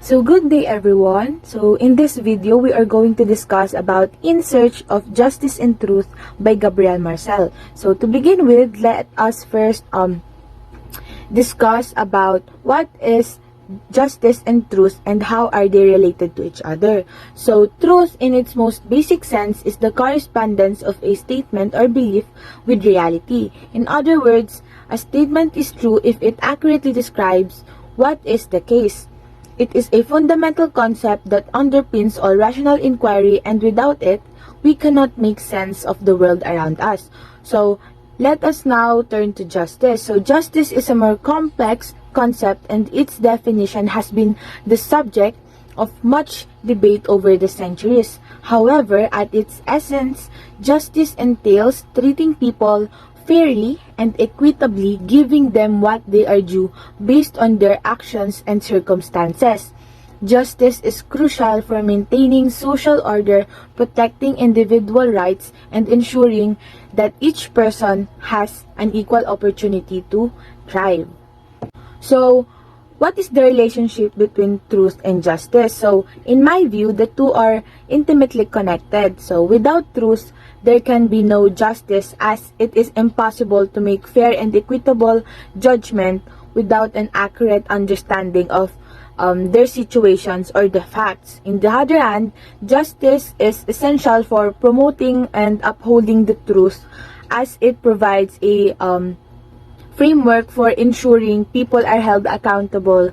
So good day everyone. So in this video, we are going to discuss about In Search of Justice and Truth by Gabriel Marcel. So to begin with, let us first discuss about what is justice and truth and how are they related to each other. So truth in its most basic sense is the correspondence of a statement or belief with reality. In other words, a statement is true if it accurately describes what is the case. It is a fundamental concept that underpins all rational inquiry, and without it, we cannot make sense of the world around us. So, let us now turn to justice. So, justice is a more complex concept, and its definition has been the subject of much debate over the centuries. However, at its essence, justice entails treating people fairly and equitably, giving them what they are due based on their actions and circumstances. Justice is crucial for maintaining social order, protecting individual rights, and ensuring that each person has an equal opportunity to thrive. So, what is the relationship between truth and justice? So, in my view, the two are intimately connected. So, without truth, there can be no justice, as it is impossible to make fair and equitable judgment without an accurate understanding of their situations or the facts. In the other hand, justice is essential for promoting and upholding the truth, as it provides a framework for ensuring people are held accountable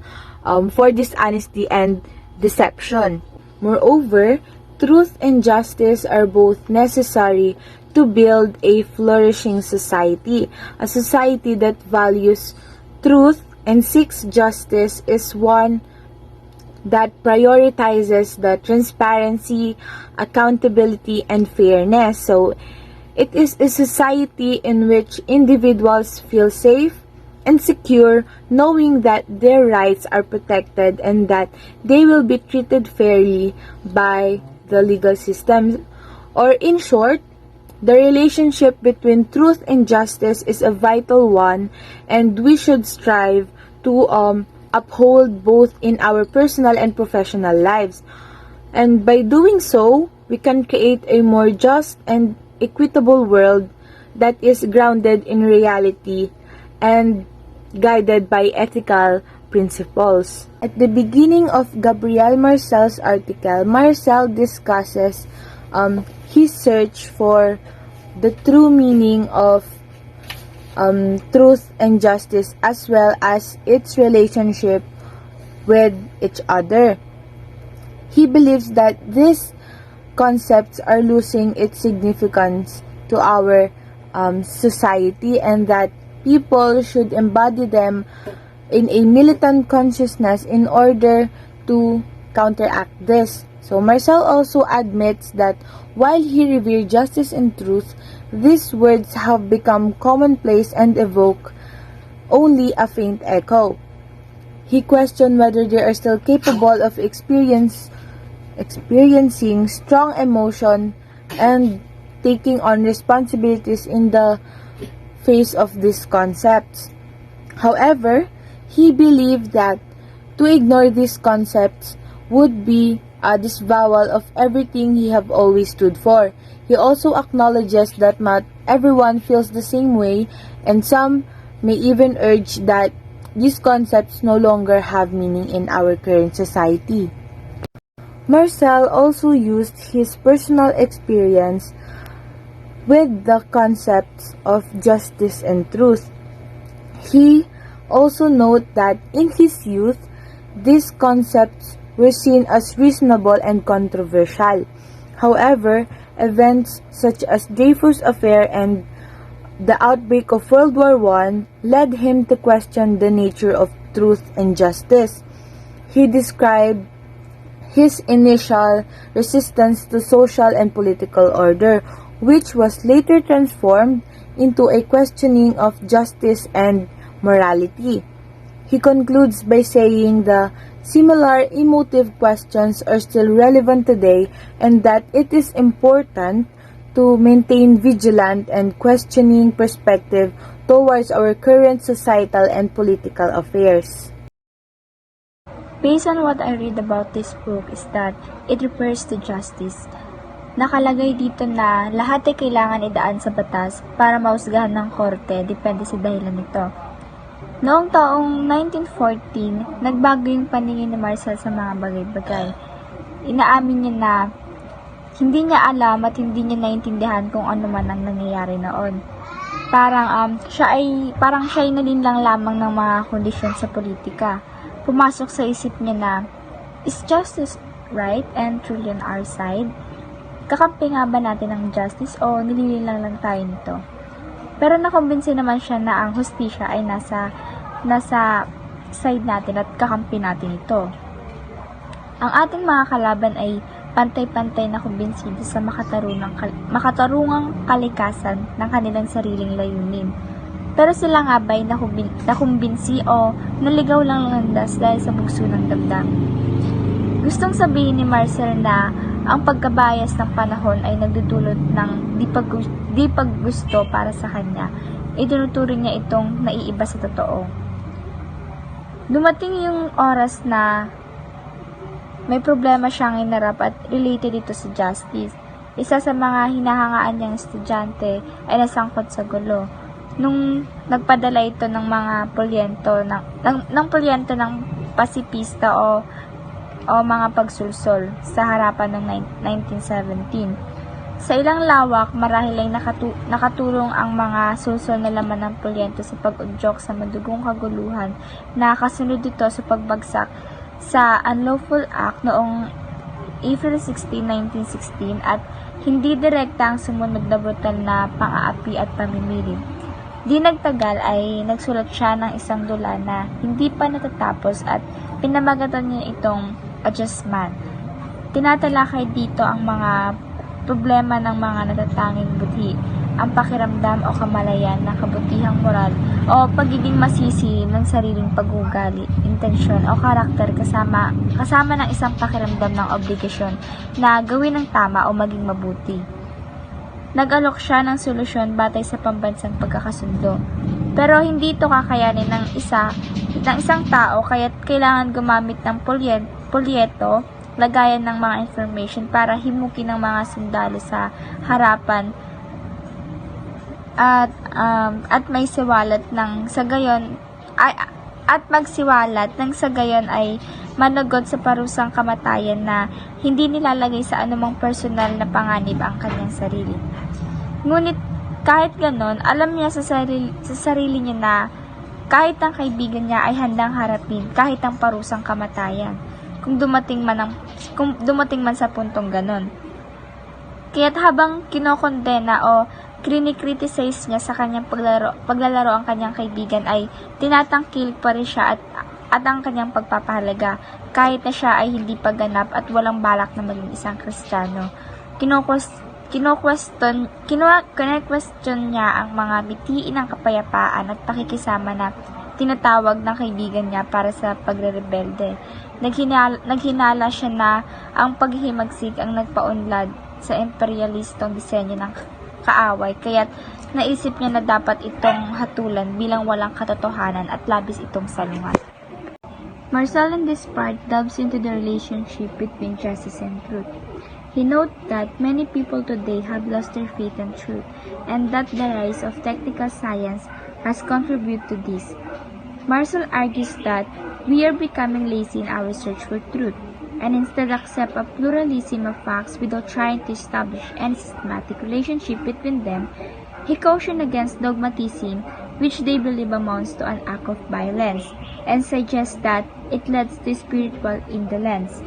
for dishonesty and deception. Moreover, truth and justice are both necessary to build a flourishing society. A society that values truth and seeks justice is one that prioritizes the transparency, accountability, and fairness. So, it is a society in which individuals feel safe and secure, knowing that their rights are protected and that they will be treated fairly by the legal system. Or in short, the relationship between truth and justice is a vital one, and we should strive to uphold both in our personal and professional lives. And by doing so, we can create a more just and equitable world that is grounded in reality and guided by ethical principles. At the beginning of Gabriel Marcel's article, Marcel discusses his search for the true meaning of truth and justice, as well as its relationship with each other. He believes that these concepts are losing its significance to our society, and that people should embody them in a militant consciousness in order to counteract this. So Marcel also admits that while he revered justice and truth, these words have become commonplace and evoke only a faint echo. He questioned whether they are still capable of experiencing strong emotion and taking on responsibilities in the face of these concepts. However, he believed that to ignore these concepts would be a disavowal of everything he have always stood for. He also acknowledges that not everyone feels the same way, and some may even urge that these concepts no longer have meaning in our current society. Marcel also used his personal experience with the concepts of justice and truth. He also noted that in his youth, these concepts were seen as reasonable and controversial. However, events such as Dreyfus Affair and the outbreak of World War I led him to question the nature of truth and justice. He described his initial resistance to social and political order, which was later transformed into a questioning of justice and morality. He concludes by saying the similar emotive questions are still relevant today, and that it is important to maintain vigilant and questioning perspective towards our current societal and political affairs. Based on what I read about this book is that it refers to justice. Nakalagay dito na lahat ay kailangan idaan sa batas para mahusgahan ng korte, depende sa dahilan nito. Noong taong 1914, nagbago yung paningin ni Marcel sa mga bagay-bagay. Inaamin niya na hindi niya alam at hindi niya naintindihan kung ano man ang nangyayari noon. Parang siya ay nalinlang lamang ng mga kondisyon sa politika. Pumasok sa isip niya na, is justice right and truly on our side? Kakampi nga ba natin ang justice o nililinlang lang tayo nito? Pero nakumbinsi naman siya na ang hustisya ay nasa side natin at kakampi natin ito. Ang ating mga kalaban ay pantay-pantay na kumbinsido sa makatarungang kalikasan ng kanilang sariling layunin. Pero sila nga ba'y nakumbinsi o naligaw lang landas dahil sa bugso ng damdamin? Gustong sabihin ni Marcel na ang pagkabayas ng panahon ay nagdudulot ng di paggusto para sa kanya. Itinuturing niya itong naiiba sa totoo. Dumating yung oras na may problema siyang inarap at related ito sa justice. Isa sa mga hinahangaan niyang estudyante ay nasangkot sa gulo. Nung nagpadala ito ng mga polyento ng pasipista o mga pagsulsol sa harapan ng 1917. Sa ilang lawak, marahil ay nakatulong ang mga sulsol na laman ng polyento sa pag-udyok sa madugong kaguluhan na kasunod ito sa pagbagsak sa Unlawful Act noong April 16, 1916 at hindi direkta ang sumunod na brutal na pang-aapi at pamimilib. Di nagtagal ay nagsulat siya ng isang dula na hindi pa natatapos at pinamagatan niya itong Adjustment. Tinatalakay dito ang mga problema ng mga natatanging budhi, ang pakiramdam o kamalayan ng kabutihang moral o pagiging masisi ng sariling pag-uugali, intensyon o karakter kasama ng isang pakiramdam ng obligasyon na gawin ang tama o maging mabuti. Nag-alok siya ng solusyon batay sa pambansang pagkakasundo. Pero hindi ito kakayanin ng isang tao kaya't kailangan gumamit ng polyeto, lagayan ng mga information para himukin ng mga sundalo sa harapan at may siwalat ng sagayon ay managot sa parusang kamatayan na hindi nilalagay sa anumang personal na panganib ang kanyang sarili. Ngunit kahit ganon, alam niya sa sarili niya na kahit ang kaibigan niya ay handang harapin kahit ang parusang kamatayan kung dumating man sa puntong ganon. Kaya't habang kinokondena o krinikriticize niya sa kanyang paglalaro ang kanyang kaibigan ay tinatangkil pa rin siya at ang kanyang pagpapahalaga kahit na siya ay hindi paganap at walang balak na maging isang Kristiyano. Kino-question niya ang mga bitiin ng kapayapaan at pakikisama na tinatawag ng kaibigan niya para sa pagre-rebelde. Naghinala siya na ang paghihimagsik ang nagpaunlad sa imperialistong disenyo ng kaaway, kaya't naisip niya na dapat itong hatulan bilang walang katotohanan at labis itong salungat. Marcel in this part delves into the relationship between justice and truth. He notes that many people today have lost their faith in truth, and that the rise of technical science has contributed to this. Marcel argues that we are becoming lazy in our search for truth, and instead accept a pluralism of facts without trying to establish any systematic relationship between them. He cautioned against dogmatism, which they believe amounts to an act of violence, and suggests that it leads to spiritual indolence.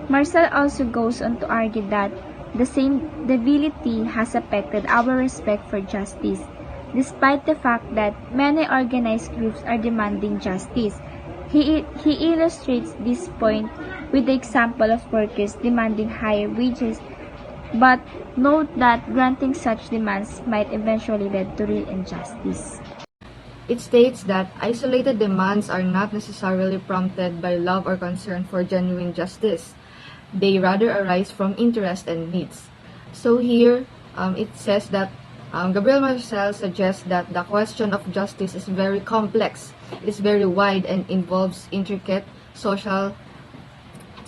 Marcel also goes on to argue that the same debility has affected our respect for justice, despite the fact that many organized groups are demanding justice. He illustrates this point with the example of workers demanding higher wages, but note that granting such demands might eventually lead to real injustice. It states that isolated demands are not necessarily prompted by love or concern for genuine justice. They rather arise from interest and needs. So here, it says that Gabriel Marcel suggests that the question of justice is very complex, it is very wide, and involves intricate social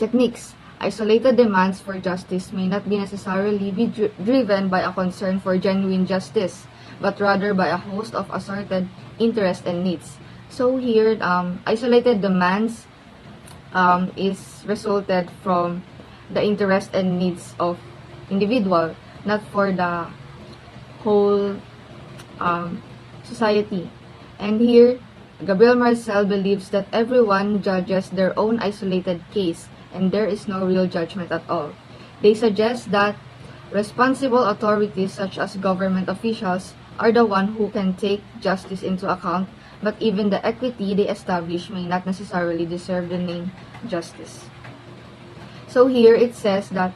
techniques. Isolated demands for justice may not be necessarily be driven by a concern for genuine justice, but rather by a host of assorted interests and needs. So here, isolated demands is resulted from the interest and needs of individual, not for the whole society. And here, Gabriel Marcel believes that everyone judges their own isolated case and there is no real judgment at all. They suggest that responsible authorities such as government officials are the one who can take justice into account, but even the equity they establish may not necessarily deserve the name justice. So here it says that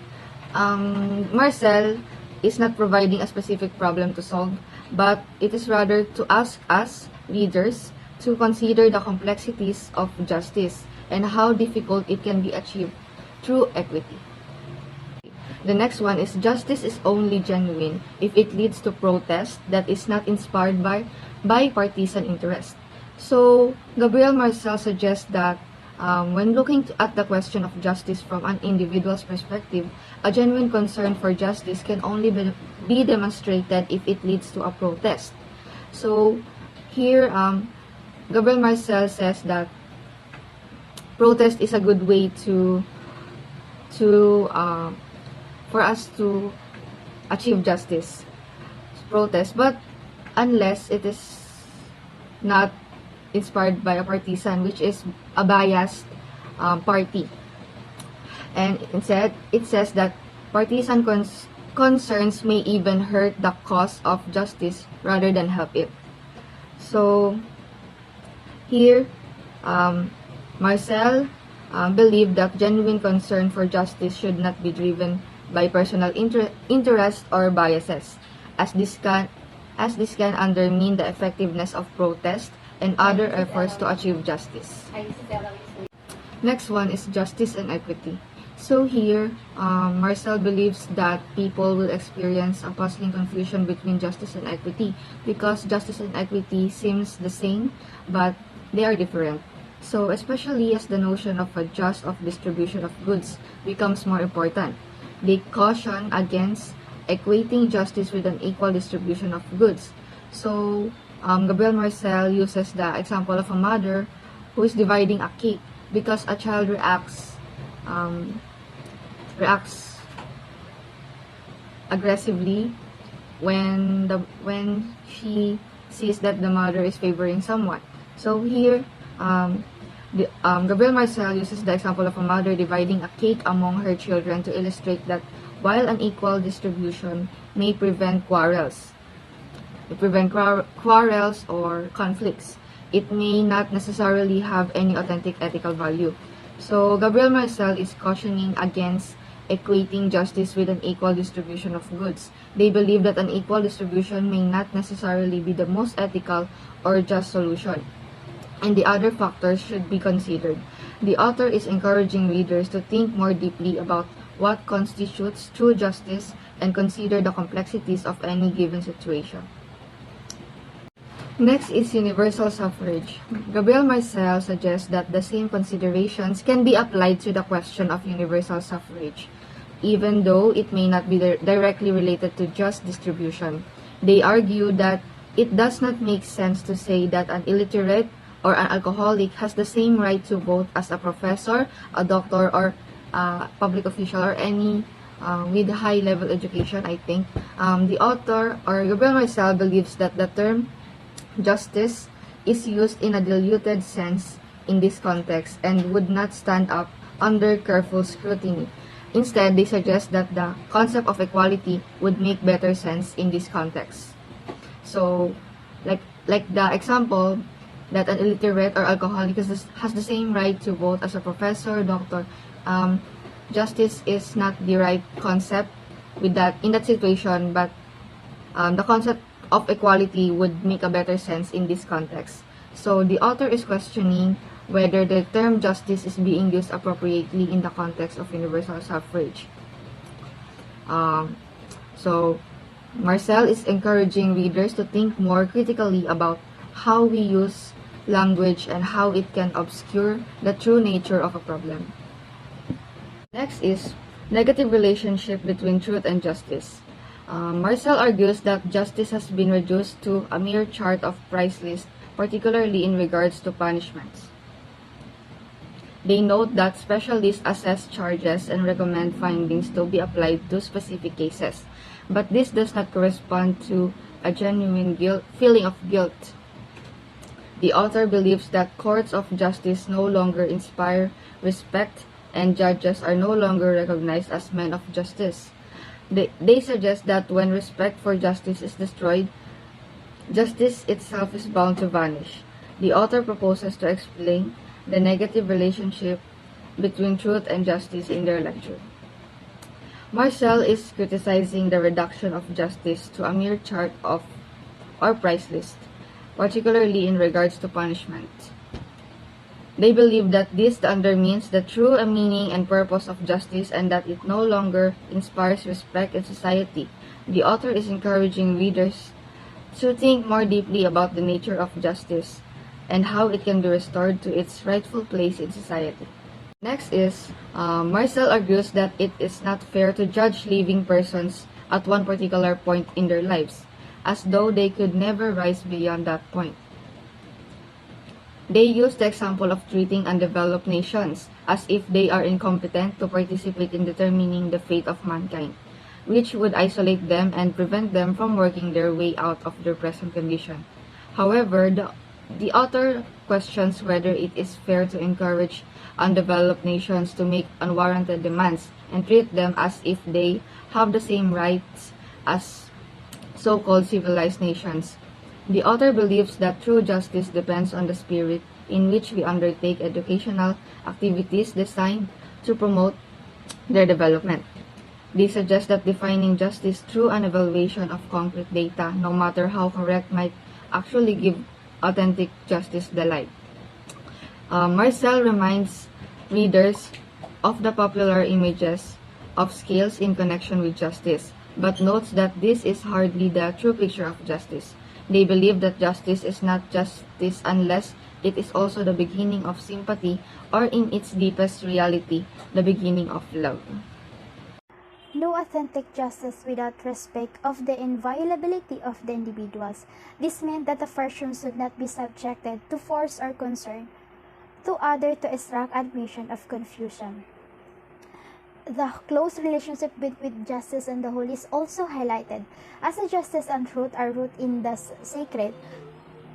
Marcel is not providing a specific problem to solve, but it is rather to ask us, readers, to consider the complexities of justice and how difficult it can be achieved through equity. The next one is justice is only genuine if it leads to protest that is not inspired by partisan interest. So, Gabriel Marcel suggests that when looking at the question of justice from an individual's perspective, a genuine concern for justice can only be demonstrated if it leads to a protest. So, here, Gabriel Marcel says that protest is a good way for us to achieve justice. Protest, but unless it is not inspired by a partisan, which is a biased party. And instead, it says that partisan concerns may even hurt the cause of justice rather than help it. So, here, Marcel believed that genuine concern for justice should not be driven by personal interest or biases, as this can undermine the effectiveness of protest and other efforts to achieve justice. Next one is justice and equity. So here, Marcel believes that people will experience a puzzling confusion between justice and equity because justice and equity seems the same, but they are different. So especially as the notion of a just distribution of goods becomes more important, they caution against equating justice with an equal distribution of goods. So Gabriel Marcel uses the example of a mother who is dividing a cake because a child reacts aggressively when she sees that the mother is favoring someone. So here, Gabriel Marcel uses the example of a mother dividing a cake among her children to illustrate that while an equal distribution may prevent quarrels or conflicts, it may not necessarily have any authentic ethical value. So Gabriel Marcel is cautioning against equating justice with an equal distribution of goods. They believe that an equal distribution may not necessarily be the most ethical or just solution, and the other factors should be considered. The author is encouraging readers to think more deeply about what constitutes true justice and consider the complexities of any given situation. Next is universal suffrage. Gabriel Marcel suggests that the same considerations can be applied to the question of universal suffrage, even though it may not be directly related to just distribution. They argue that it does not make sense to say that an illiterate or an alcoholic has the same right to vote as a professor, a doctor, or a public official, or any with high-level education, I think. The author, or Gabriel Marcel, believes that the term justice is used in a diluted sense in this context and would not stand up under careful scrutiny. Instead, they suggest that the concept of equality would make better sense in this context. So, like the example that an illiterate or alcoholic has the same right to vote as a professor, doctor, justice is not the right concept in that situation, but the concept of equality would make a better sense in this context. So the author is questioning whether the term justice is being used appropriately in the context of universal suffrage. So Marcel is encouraging readers to think more critically about how we use language and how it can obscure the true nature of a problem. Next is negative relationship between truth and justice. Marcel argues that justice has been reduced to a mere chart of price list, particularly in regards to punishments. They note that specialists assess charges and recommend findings to be applied to specific cases, but this does not correspond to a genuine feeling of guilt. The author believes that courts of justice no longer inspire respect and judges are no longer recognized as men of justice. They suggest that when respect for justice is destroyed, justice itself is bound to vanish. The author proposes to explain the negative relationship between truth and justice in their lecture. Marcel is criticizing the reduction of justice to a mere chart of or price list, particularly in regards to punishment. They believe that this undermines the true meaning and purpose of justice and that it no longer inspires respect in society. The author is encouraging readers to think more deeply about the nature of justice and how it can be restored to its rightful place in society. Next is, Marcel argues that it is not fair to judge living persons at one particular point in their lives, as though they could never rise beyond that point. They use the example of treating undeveloped nations as if they are incompetent to participate in determining the fate of mankind, which would isolate them and prevent them from working their way out of their present condition. However, the author questions whether it is fair to encourage undeveloped nations to make unwarranted demands and treat them as if they have the same rights as so-called civilized nations. The author believes that true justice depends on the spirit in which we undertake educational activities designed to promote their development. They suggest that defining justice through an evaluation of concrete data, no matter how correct, might actually give authentic justice the light. Marcel reminds readers of the popular images of scales in connection with justice, but notes that this is hardly the true picture of justice. They believe that justice is not justice unless it is also the beginning of sympathy or in its deepest reality, the beginning of love. No authentic justice without respect of the inviolability of the individuals. This meant that a person should not be subjected to force or concern to other to extract admission of confusion. The close relationship between justice and the holy is also highlighted, as the justice and truth are rooted in the sacred.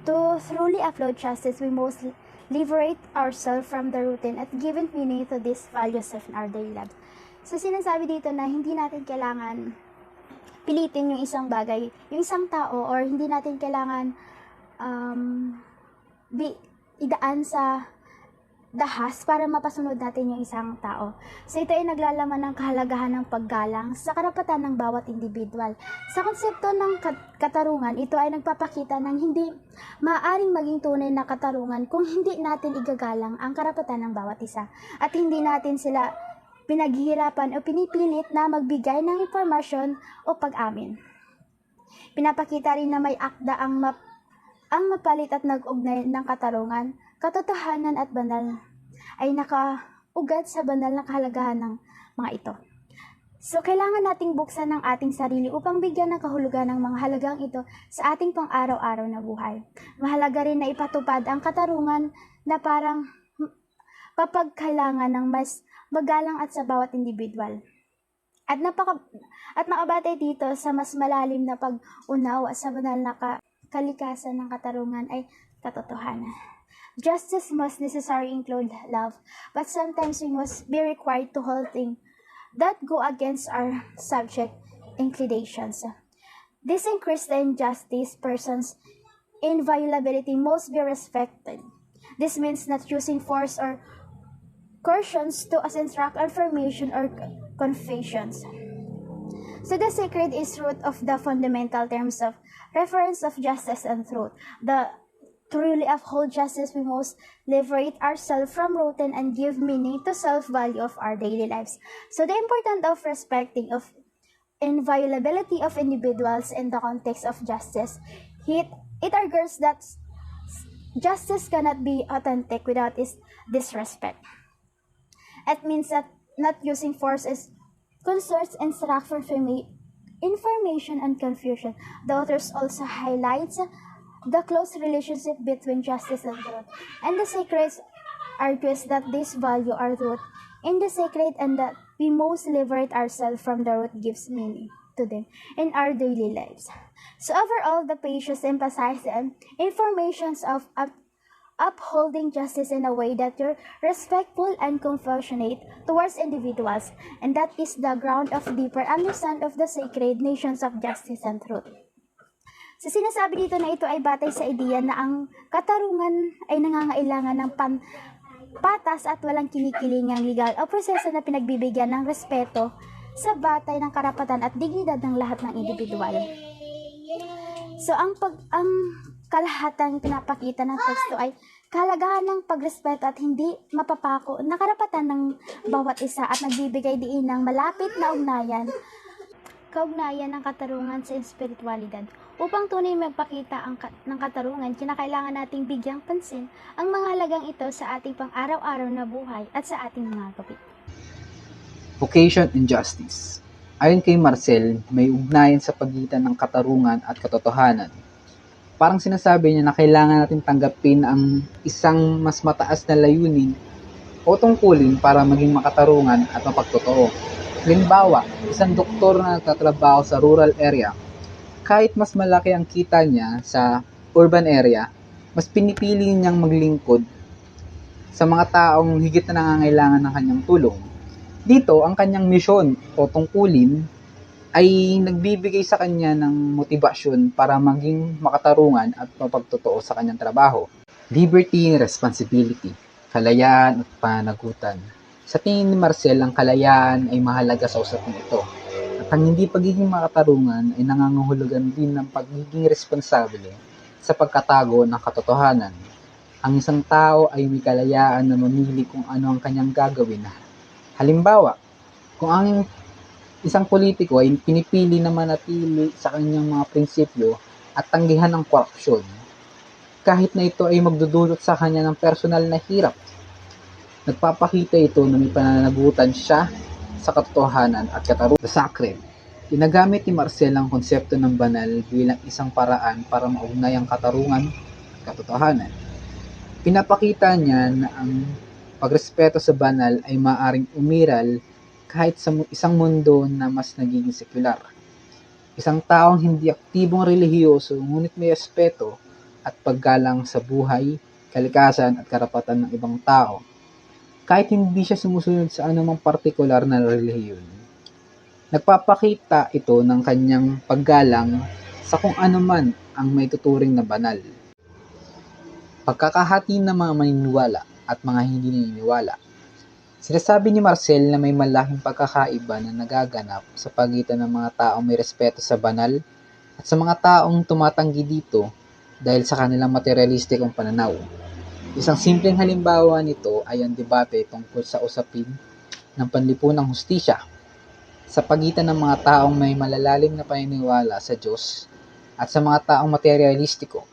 To truly uphold justice, we must liberate ourselves from the routine at give meaning to these values of our daily lives. So sinasabi dito na hindi natin kailangan pilitin yung isang bagay, yung isang tao, or hindi natin kailangan idaan sa dahas para mapasunod natin yung isang tao. So ito ay naglalaman ng kahalagahan ng paggalang sa karapatan ng bawat individual. Sa konsepto ng katarungan, ito ay nagpapakita ng hindi maaaring maging tunay na katarungan kung hindi natin igagalang ang karapatan ng bawat isa at hindi natin sila pinaghihirapan o pinipilit na magbigay ng impormasyon o pag-amin. Pinapakita rin na may akda ang mapalit at nag-ugnay ng katarungan, katotohanan at banal ay nakaugat sa banal na kahalagahan ng mga ito. So, kailangan nating buksan ang ating sarili upang bigyan ng kahulugan ng mga halagang ito sa ating pang-araw-araw na buhay. Mahalaga rin na ipatupad ang katarungan na parang papagkailangan ng mas magalang at sa bawat individual. At nakabatay dito sa mas malalim na pag-unawa sa banal na kalikasan ng katarungan ay katotohanan. Justice must necessarily include love, but sometimes we must be required to hold things that go against our subject inclinations. This in Christian justice, persons' inviolability must be respected. This means not using force or coercions to instruct affirmation or confessions. So the sacred is root of the fundamental terms of reference of justice and truth. To truly uphold justice, we must liberate ourselves from routine and give meaning to self-value of our daily lives. So the importance of respecting of inviolability of individuals in the context of justice, it argues that justice cannot be authentic without its disrespect. It means that not using force is concerns and structure information and confusion. The authors also highlights the close relationship between justice and truth, and the sacred argues that this value are root in the sacred and that we must liberate ourselves from the root gives meaning to them in our daily lives. So overall, the pages emphasize the informations of upholding justice in a way that you're respectful and compassionate towards individuals, and that is the ground of deeper understanding of the sacred nations of justice and truth. So sinasabi dito na ito ay batay sa ideya na ang katarungan ay nangangailangan ng patas at walang kinikilingang legal o proseso na pinagbibigyan ng respeto sa batay ng karapatan at dignidad ng lahat ng individual. So ang kalahatang pinapakita ng teksto ay kahalagahan ng pagrespeto at hindi mapapako na karapatan ng bawat isa at nagbibigay diin ng malapit na kaugnayan ng katarungan sa espiritualidad. Upang tunay magpakita ng katarungan, kinakailangan nating bigyang pansin ang mga halagang ito sa ating pang-araw-araw na buhay at sa ating mga gabi. Vocation and justice. Ayon kay Marcel, may ugnayan sa pagitan ng katarungan at katotohanan. Parang sinasabi niya na kailangan natin tanggapin ang isang mas mataas na layunin o tungkulin para maging makatarungan at mapagtotoo. Halimbawa, isang doktor na nagtatrabaho sa rural area, kahit mas malaki ang kita niya sa urban area, mas pinipili niyang maglingkod sa mga taong higit na nangangailangan ng kanyang tulong. Dito, ang kanyang misyon o tungkulin ay nagbibigay sa kanya ng motibasyon para maging makatarungan at mapagtotoo sa kanyang trabaho. Liberty and responsibility, kalayaan at panagutan. Sa tingin ni Marcel, ang kalayaan ay mahalaga sa usapin ito. At ang hindi pagiging makatarungan ay nangangahulugan din ng pagiging responsable sa pagkatago ng katotohanan. Ang isang tao ay may kalayaan na mamili kung ano ang kanyang gagawin. Halimbawa, kung ang isang politiko ay pinipili na manatili sa kanyang mga prinsipyo at tanggihan ng korupsyon, kahit na ito ay magdudulot sa kanya ng personal na hirap, nagpapakita ito na may pananagutan siya sa katotohanan at katarungan. The sacred. Ginagamit ni Marcel ang konsepto ng banal bilang isang paraan para maugnay ang katarungan at katotohanan. Pinapakita niya na ang pagrespeto sa banal ay maaaring umiral kahit sa isang mundo na mas nagiging sekular. Isang taong hindi aktibong relihiyoso ngunit may respeto at paggalang sa buhay, kalikasan at karapatan ng ibang tao, kahit hindi siya sumusunod sa anumang partikular na relihiyon. Nagpapakita ito ng kanyang paggalang sa kung ano man ang may tuturing na banal. Pagkakahati ng mga maniniwala at mga hindi naniniwala. Sinasabi ni Marcel na may malaking pagkakaiba na nagaganap sa pagitan ng mga taong may respeto sa banal at sa mga taong tumatanggi dito dahil sa kanilang materialistikong pananaw. Isang simpleng halimbawa nito ay ang debate tungkol sa usapin ng panlipunang hustisya sa pagitan ng mga taong may malalalim na paniniwala sa Diyos at sa mga taong materialistiko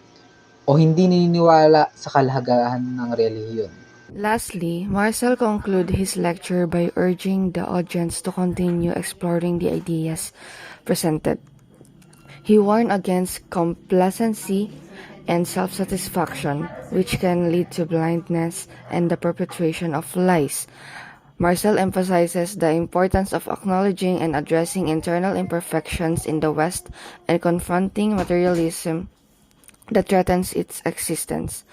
o hindi naniniwala sa kahalagahan ng relihiyon. Lastly, Marcel concluded his lecture by urging the audience to continue exploring the ideas presented. He warned against complacency and self-satisfaction, which can lead to blindness and the perpetration of lies. Marcel emphasizes the importance of acknowledging and addressing internal imperfections in the West and confronting materialism that threatens its existence.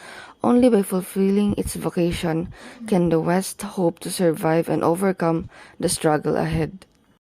Only by fulfilling its vocation can the West hope to survive and overcome the struggle ahead.